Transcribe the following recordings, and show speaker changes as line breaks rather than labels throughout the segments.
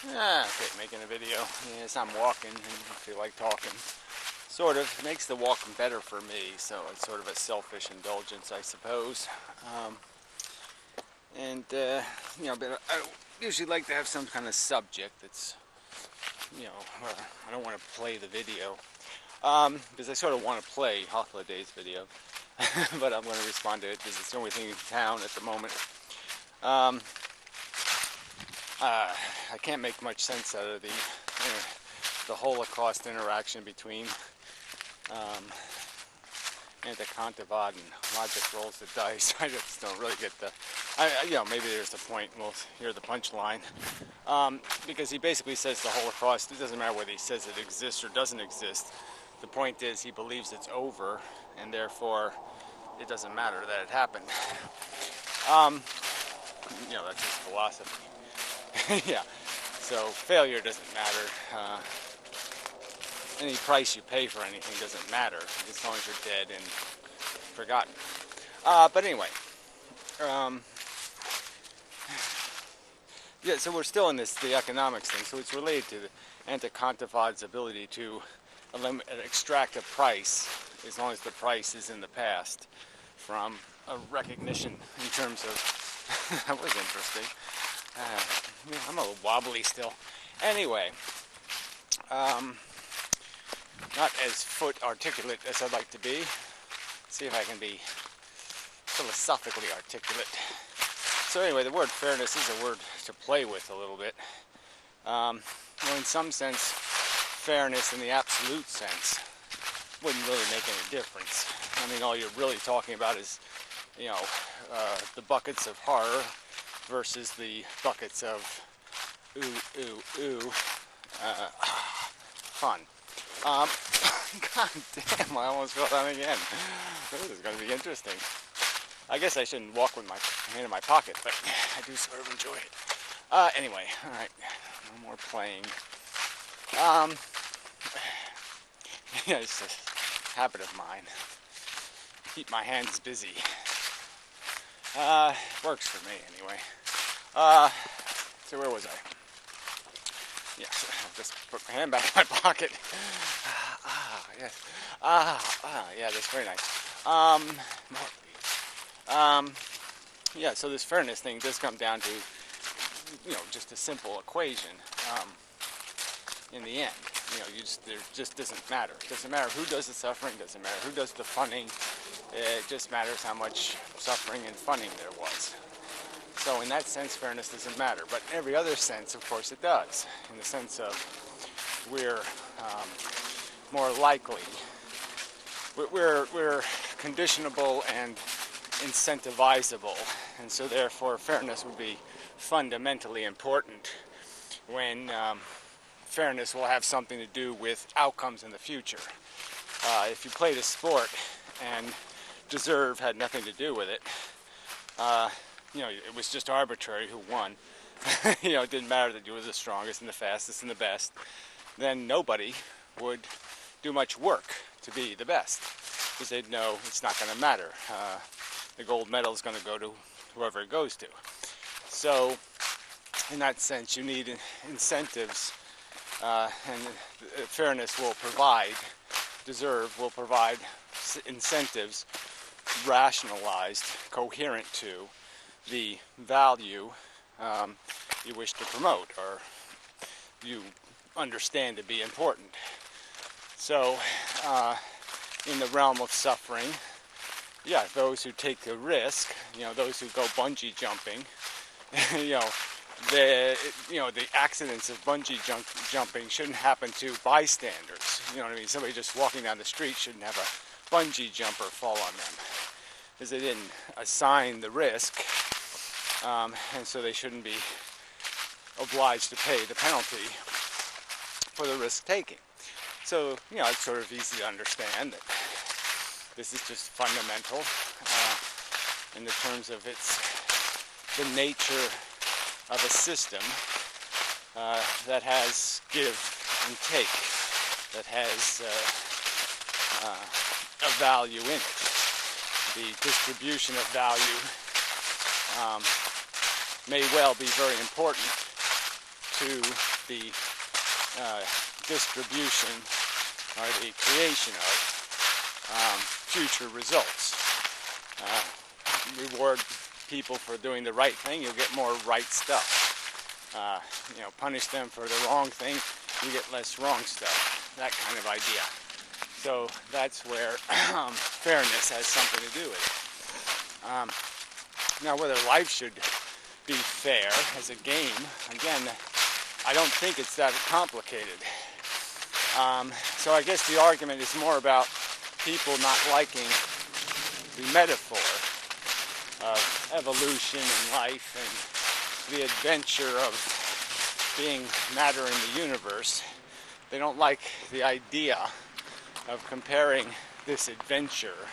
Okay, making a video. Yes, I'm walking and I feel like talking. Sort of. It makes the walking better for me, so it's sort of a selfish indulgence, I suppose. Um, but I usually like to have some kind of subject that's, I don't want to play the video. Because I sort of want to play Holiday's video, but I'm going to respond to it because it's the only thing in town at the moment. I can't make much sense out of the Holocaust interaction between Anticontavad and Logic rolls the dice. I just don't really get maybe there's the point. We'll hear the punchline. Because he basically says the Holocaust, it doesn't matter whether he says it exists or doesn't exist. The point is he believes it's over, and therefore it doesn't matter that it happened. That's his philosophy. Yeah. So failure doesn't matter. Any price you pay for anything doesn't matter as long as you're dead and forgotten. But anyway, so we're still in the economics thing. So it's related to the Anticontavad's ability to extract a price as long as the price is in the past from a recognition in terms of that was interesting. I'm a little wobbly still. Anyway, not as foot articulate as I'd like to be. See if I can be philosophically articulate. So anyway, the word fairness is a word to play with a little bit. In some sense, fairness in the absolute sense wouldn't really make any difference. I mean, all you're really talking about is, the buckets of horror versus the buckets of fun. God damn, I almost fell down again. This is going to be interesting. I guess I shouldn't walk with my hand in my pocket, but I do sort of enjoy it. Anyway, alright, no more playing. It's a habit of mine. Keep my hands busy. Works for me anyway. So where was I? Yes, I'll just put my hand back in my pocket. Yes. Yeah, that's very nice. So this fairness thing does come down to, just a simple equation. In the end, there just doesn't matter. It doesn't matter who does the suffering, doesn't matter who does the funning. It just matters how much suffering and funning there was. So in that sense, fairness doesn't matter. But in every other sense, of course, it does. In the sense of we're more likely, we're conditionable and incentivizable. And so therefore, fairness would be fundamentally important when fairness will have something to do with outcomes in the future. If you played a sport and deserve had nothing to do with it, it was just arbitrary who won. It didn't matter that you were the strongest and the fastest and the best. Then nobody would do much work to be the best because they'd know it's not going to matter. The gold medal is going to go to whoever it goes to. So, in that sense, you need incentives, and fairness will provide, will provide incentives rationalized, coherent to the value you wish to promote or you understand to be important. So, in the realm of suffering, those who take the risk, those who go bungee jumping, the accidents of bungee jumping shouldn't happen to bystanders. You know what I mean? Somebody just walking down the street shouldn't have a bungee jumper fall on them, because they didn't assign the risk, and so they shouldn't be obliged to pay the penalty for the risk taking. So, it's sort of easy to understand that this is just fundamental in the terms of the nature of a system that has give and take, that has a value in it. The distribution of value may well be very important to the distribution or the creation of future results. Reward people for doing the right thing, you'll get more right stuff. Punish them for the wrong thing, you get less wrong stuff. That kind of idea. So that's where fairness has something to do with it. Now, whether life should be fair as a game, again, I don't think it's that complicated. So I guess the argument is more about people not liking the metaphor of evolution and life and the adventure of being matter in the universe. They don't like the idea of comparing this adventure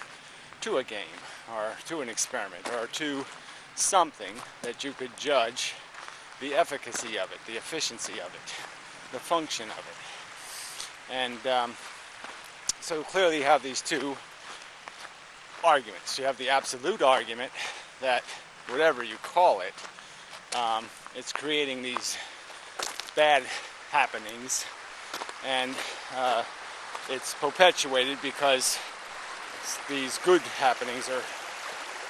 to a game or to an experiment or to something that you could judge the efficacy of it, the efficiency of it, the function of it. And so clearly you have these two arguments. You have the absolute argument that whatever you call it, it's creating these bad happenings, and it's perpetuated because these good happenings are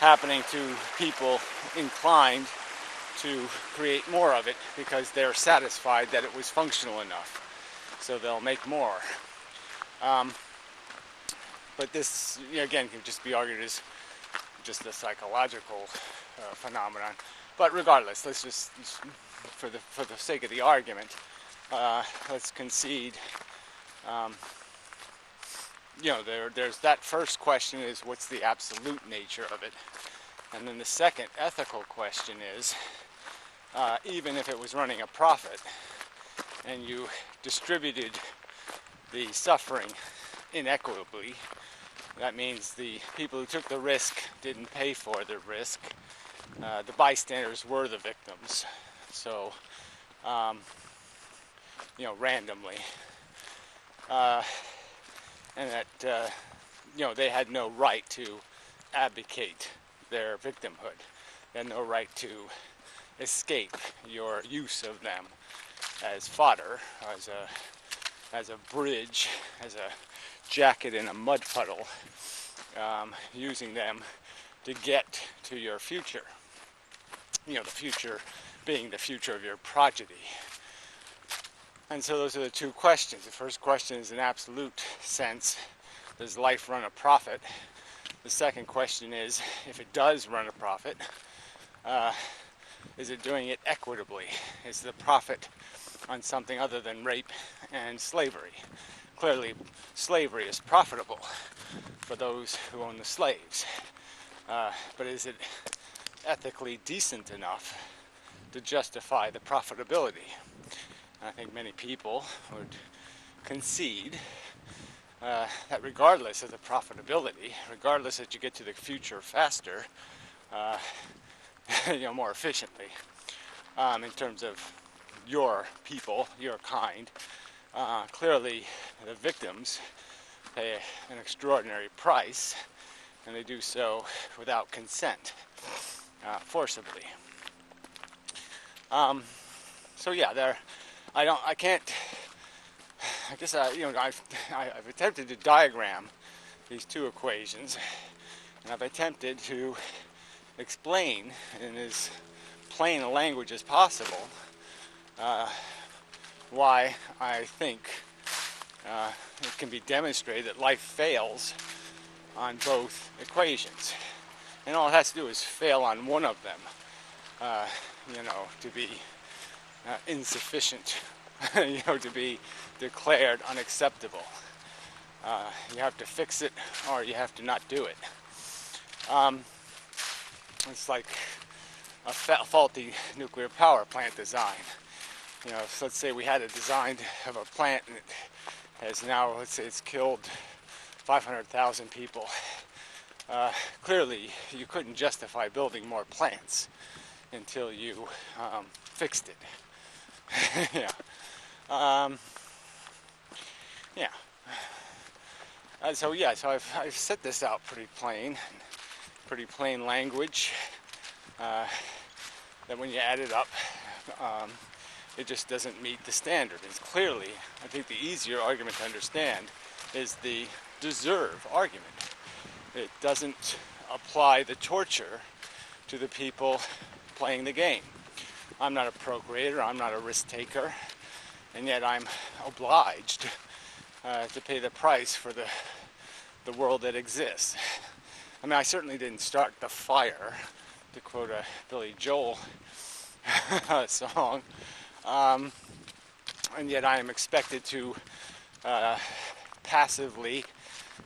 happening to people inclined to create more of it because they're satisfied that it was functional enough, so they'll make more. But this, again, can just be argued as just a psychological phenomenon. But regardless, let's just, for the sake of the argument, let's concede. There's that first question is what's the absolute nature of it, and then the second ethical question is even if it was running a profit and you distributed the suffering inequitably, that means the people who took the risk didn't pay for the risk. The bystanders were the victims. So, randomly. And that, they had no right to abdicate their victimhood. They had no right to escape your use of them as fodder, as a bridge, as a jacket in a mud puddle, using them to get to your future. The future being the future of your progeny. And so those are the two questions. The first question is in absolute sense, does life run a profit? The second question is, if it does run a profit, is it doing it equitably? Is the profit on something other than rape and slavery? Clearly, slavery is profitable for those who own the slaves. But is it ethically decent enough to justify the profitability? I think many people would concede that regardless of the profitability, regardless that you get to the future faster, more efficiently, in terms of your people, your kind, clearly the victims pay an extraordinary price, and they do so without consent, forcibly. I've attempted to diagram these two equations, and I've attempted to explain in as plain a language as possible why I think it can be demonstrated that life fails on both equations. And all it has to do is fail on one of them, to be insufficient, to be declared unacceptable. You have to fix it, or you have to not do it. It's like a faulty nuclear power plant design. So let's say we had a design of a plant and it has now, let's say it's killed 500,000 people. Clearly, you couldn't justify building more plants until you fixed it. So I've set this out pretty plain language. That when you add it up, it just doesn't meet the standard. It's clearly, I think the easier argument to understand is the deserve argument. It doesn't apply the torture to the people playing the game. I'm not a procreator, I'm not a risk taker, and yet I'm obliged to pay the price for the world that exists. I mean, I certainly didn't start the fire, to quote a Billy Joel song, and yet I am expected to passively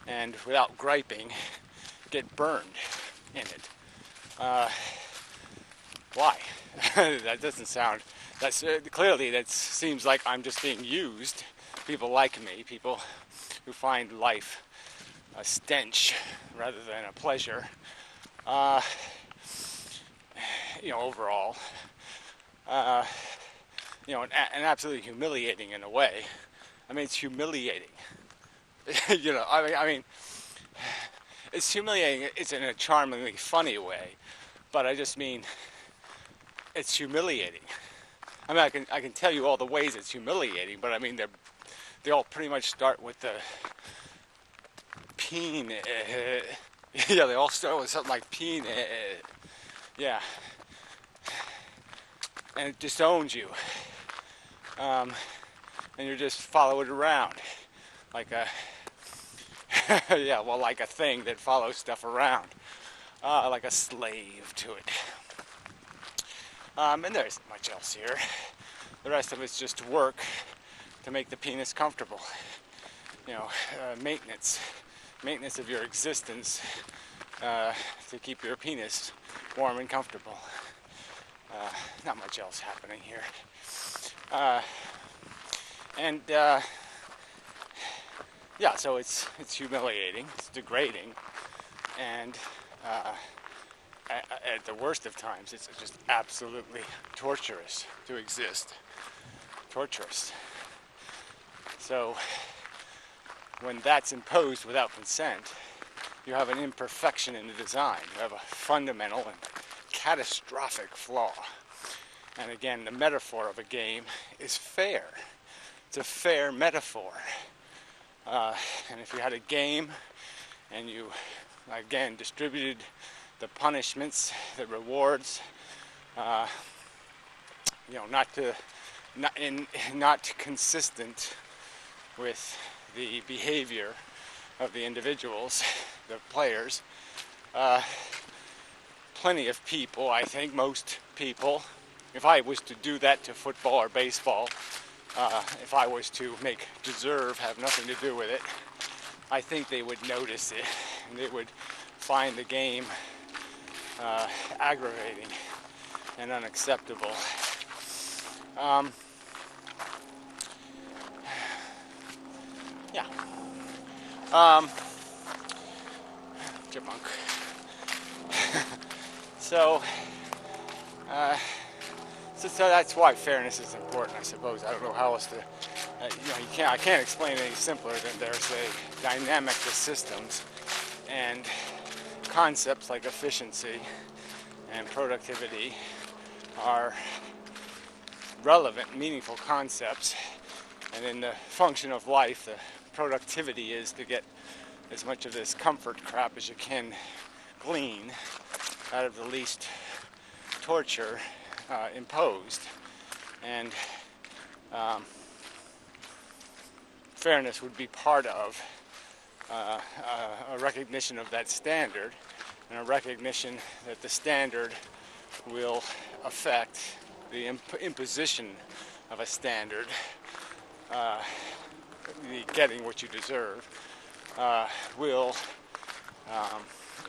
and without griping get burned in it. Why? That doesn't sound, that's clearly that seems like I'm just being used. People like me, people who find life a stench rather than a pleasure, overall, and absolutely humiliating in a way. I mean, it's humiliating. I mean, it's humiliating. It's in a charmingly funny way, but I just mean it's humiliating. I mean, I can tell you all the ways it's humiliating, but I mean they all pretty much start with the peen. Yeah, they all start with something like peen. Yeah, and it disowns you, and you're just followed around like a like a thing that follows stuff around, like a slave to it. And there isn't much else here. The rest of it's just work to make the penis comfortable. Maintenance of your existence to keep your penis warm and comfortable. Not much else happening here. So it's humiliating, it's degrading, and at the worst of times, it's just absolutely torturous to exist. Torturous. So when that's imposed without consent, you have an imperfection in the design. You have a fundamental and catastrophic flaw. And again, the metaphor of a game is fair. It's a fair metaphor. And if you had a game and you, again, distributed the punishments, the rewards, not consistent with the behavior of the individuals, the players, plenty of people, I think, most people, if I was to do that to football or baseball, if I was to make deserve have nothing to do with it, I think they would notice it, and they would find the game aggravating and unacceptable. Chipmunk. So that's why fairness is important, I suppose. I don't know how else to, I can't explain it any simpler than there's a dynamic to systems, and concepts like efficiency and productivity are relevant, meaningful concepts, and in the function of life, the productivity is to get as much of this comfort crap as you can glean out of the least torture imposed, and fairness would be part of a recognition of that standard, and a recognition that the standard will affect the imposition of a standard, getting what you deserve, will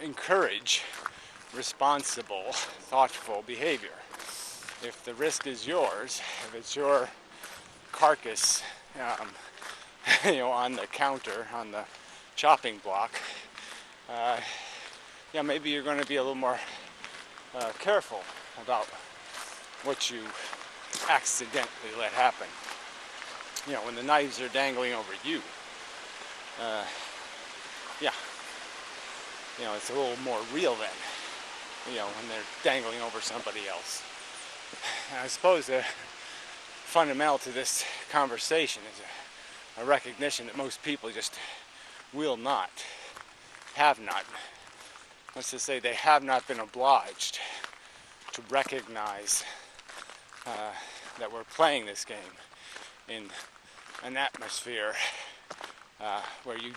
encourage responsible, thoughtful behavior. If the risk is yours, if it's your carcass, on the counter, on the chopping block, maybe you're going to be a little more careful about what you accidentally let happen. When the knives are dangling over you, it's a little more real then, when they're dangling over somebody else. And I suppose the fundamental to this conversation is a recognition that most people just will not, have not, let's just say they have not been obliged to recognize that we're playing this game in an atmosphere where you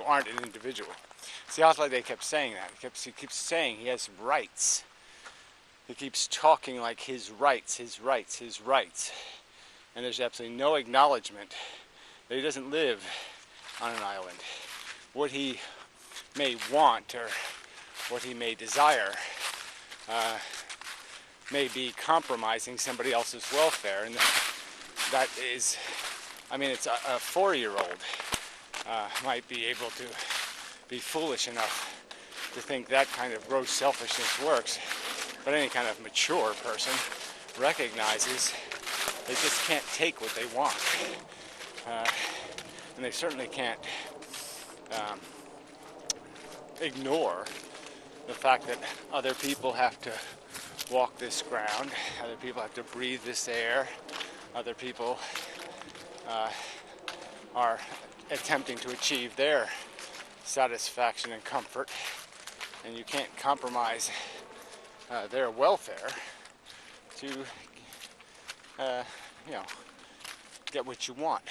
aren't an individual. See, they kept saying that. He keeps saying he has rights. He keeps talking like his rights. And there's absolutely no acknowledgement that he doesn't live on an island. What he may want or what he may desire may be compromising somebody else's welfare. And that is, it's a 4-year-old might be able to be foolish enough to think that kind of gross selfishness works. But any kind of mature person recognizes they just can't take what they want. And they certainly can't ignore the fact that other people have to walk this ground, other people have to breathe this air, other people are attempting to achieve their satisfaction and comfort, and you can't compromise their welfare to get what you want,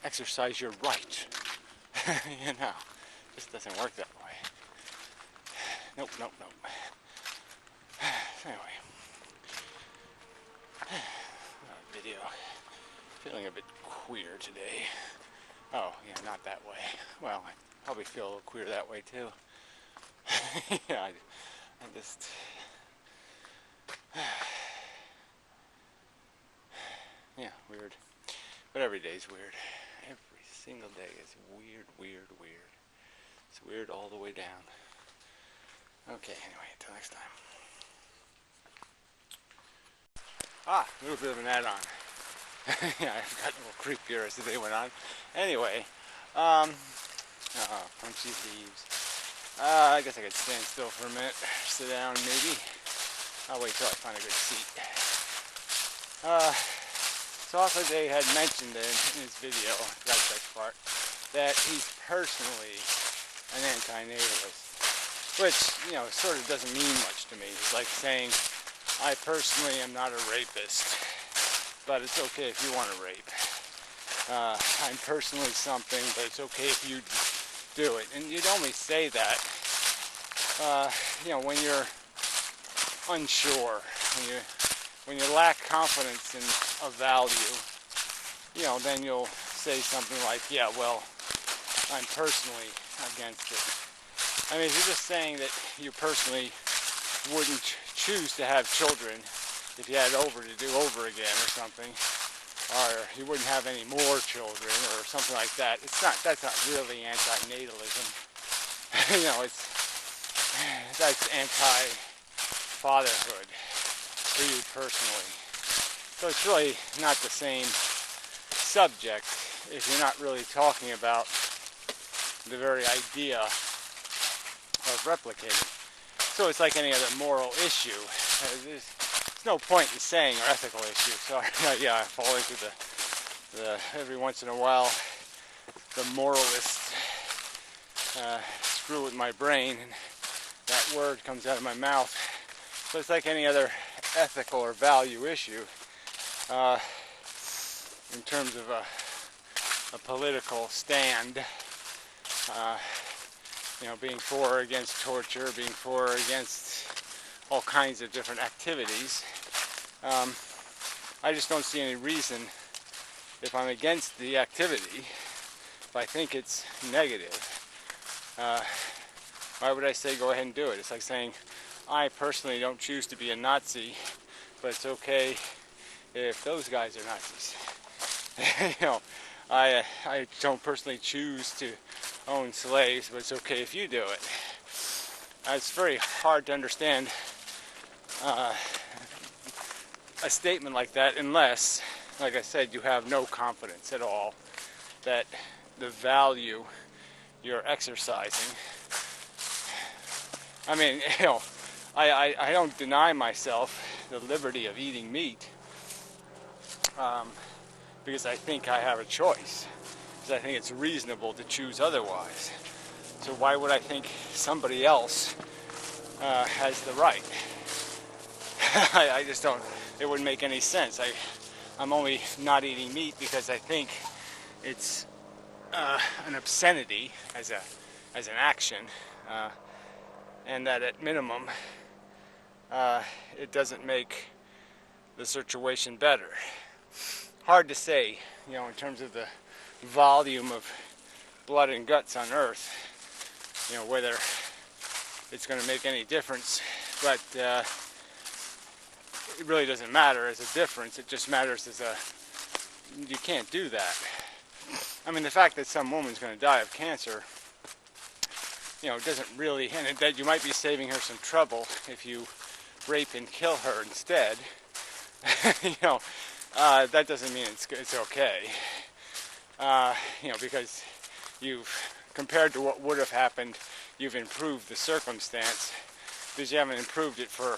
exercise your right. This doesn't work that way. Nope. Anyway, video. Feeling a bit queer today. Oh, yeah, not that way. Well, I probably feel a little queer that way too. Yeah, I just... Yeah, weird. But every day's weird. Every single day is weird. It's weird all the way down. Okay, anyway, until next time. A little bit of an add-on. Yeah, I've gotten a little creepier as the day went on. Anyway, punchy leaves. I guess I could stand still for a minute, sit down maybe. I'll wait till I find a good seat. So also they had mentioned in his video, that part, that he's personally an anti-natalist, which, sort of doesn't mean much to me. It's like saying, I personally am not a rapist, but it's okay if you want to rape. I'm personally something, but it's okay if you do it. And you'd only say that, when you're unsure, when you lack confidence in a value, then you'll say something like, yeah, well, I'm personally against it. If you're just saying that you personally wouldn't choose to have children if you had to do over again or something, or you wouldn't have any more children or something like that, that's not really anti-natalism. That's anti-fatherhood for you personally. So it's really not the same subject if you're not really talking about the very idea of replicating. So it's like any other moral issue. There's no point in saying or ethical issue. Sorry, yeah, I fall into the every once in a while the moralist screw with my brain, and that word comes out of my mouth. So it's like any other ethical or value issue in terms of a political stand. Being for or against torture, being for or against all kinds of different activities. I just don't see any reason, if I'm against the activity, if I think it's negative, why would I say go ahead and do it? It's like saying, I personally don't choose to be a Nazi, but it's okay if those guys are Nazis. I don't personally choose to own slaves, but it's okay if you do it. It's very hard to understand a statement like that unless, like I said, you have no confidence at all that the value you're exercising. I don't deny myself the liberty of eating meat. because I think I have a choice, because I think it's reasonable to choose otherwise. So why would I think somebody else has the right? I just don't, it wouldn't make any sense. I'm only not eating meat because I think it's an obscenity as an action, and that at minimum it doesn't make the situation better. Hard to say, in terms of the volume of blood and guts on Earth, whether it's going to make any difference, but it really doesn't matter as a difference. It just matters as you can't do that. I mean, the fact that some woman's going to die of cancer, doesn't really, and that you might be saving her some trouble if you rape and kill her instead, that doesn't mean it's okay. Because compared to what would have happened, you've improved the circumstance, because you haven't improved it for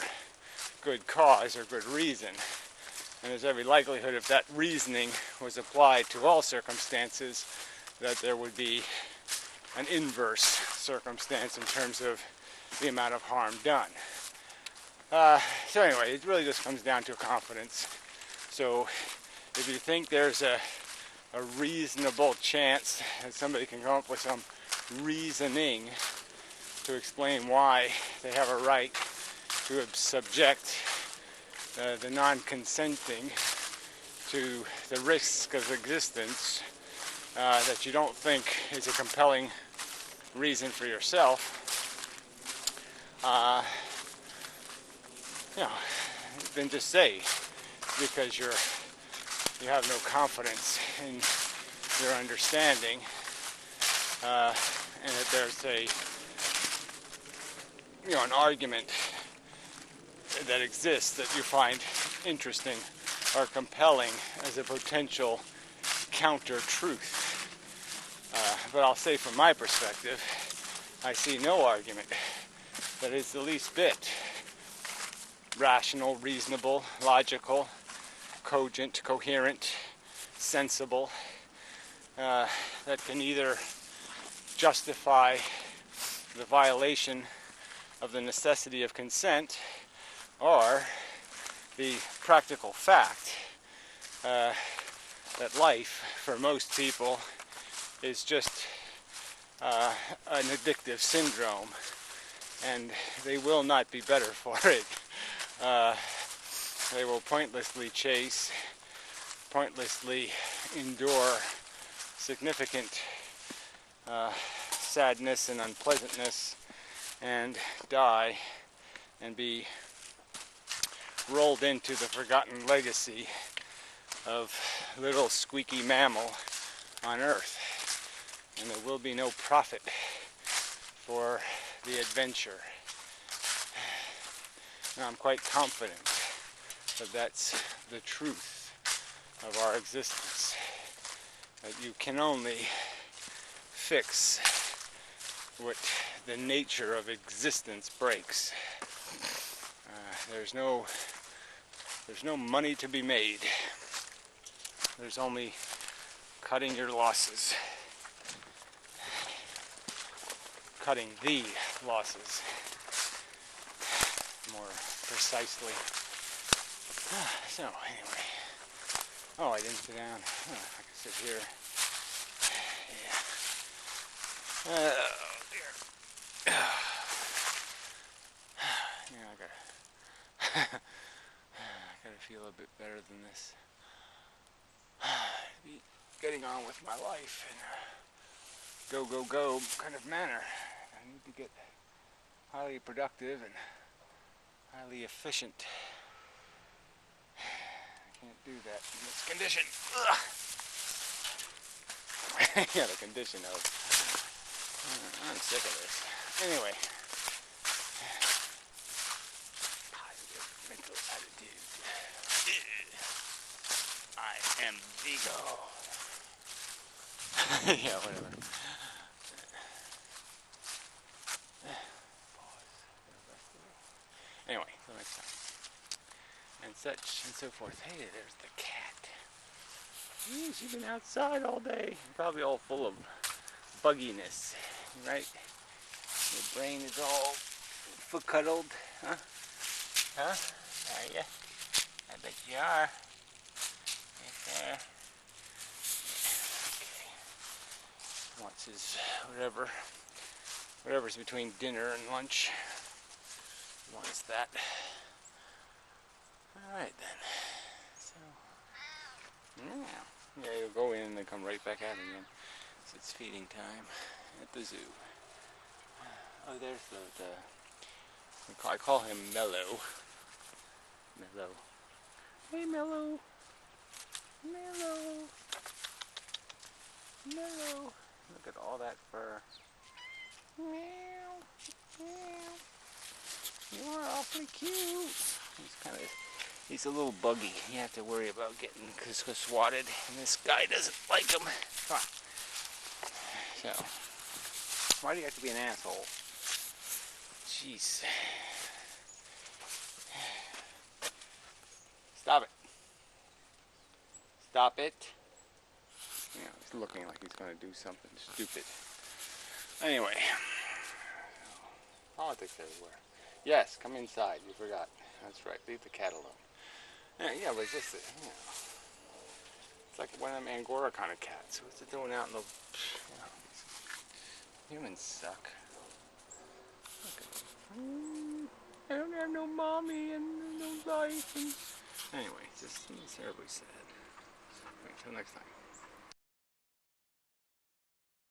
good cause or good reason. And there's every likelihood if that reasoning was applied to all circumstances, that there would be an inverse circumstance in terms of the amount of harm done. So anyway, it really just comes down to confidence. So if you think there's a reasonable chance that somebody can come up with some reasoning to explain why they have a right to subject the non-consenting to the risk of existence, that you don't think is a compelling reason for yourself, then just say, because you have no confidence in your understanding, and that there's an argument that exists that you find interesting or compelling as a potential counter-truth. But I'll say from my perspective, I see no argument that is the least bit rational, reasonable, logical, cogent, coherent, sensible, that can either justify the violation of the necessity of consent or the practical fact that life, for most people, is just an addictive syndrome, and they will not be better for it. They will pointlessly chase, pointlessly endure significant sadness and unpleasantness, and die and be rolled into the forgotten legacy of little squeaky mammal on Earth. And there will be no profit for the adventure. Now, I'm quite confident that that's the truth of our existence, that you can only fix what the nature of existence breaks. There's no money to be made. There's only cutting your losses. Cutting the losses, more precisely. So anyway, I didn't sit down. I can sit here. Yeah. Oh dear. I gotta feel a bit better than this. Be getting on with my life in a go kind of manner. I need to get highly productive and highly efficient. I can't do that in this condition. Yeah, the condition of. I'm sick of this. Anyway. Positive mental attitude. I am Vigo. Yeah, whatever. Anyway, till next time. And such and so forth. Hey, there's the cat. Jeez, you've been outside all day. Probably all full of bugginess, right? Your brain is all foot-cuddled, huh? Huh? Are ya? I bet you are. Right there. Okay. Wants his whatever's between dinner and lunch. Wants that. Alright then. So, yeah, you'll go in and then come right back out again. So it's feeding time at the zoo. Oh, there's I call him Mellow. Mellow. Hey, Mellow. Mellow. Mellow. Look at all that fur. Meow. Meow. You're awfully cute. He's a little buggy. You have to worry about getting swatted, and this guy doesn't like him. Come on. So, why do you have to be an asshole? Jeez. Stop it. Stop it. You know, he's looking like he's going to do something stupid. Anyway. Politics everywhere. Yes, come inside. You forgot. That's right. Leave the cat alone. Yeah, but it's just, you know, it's like one of them Angora kind of cats. What's it doing out in the, you know, humans suck. Look at them. I don't have no mommy and no life. And anyway, it's terribly sad. Until next time.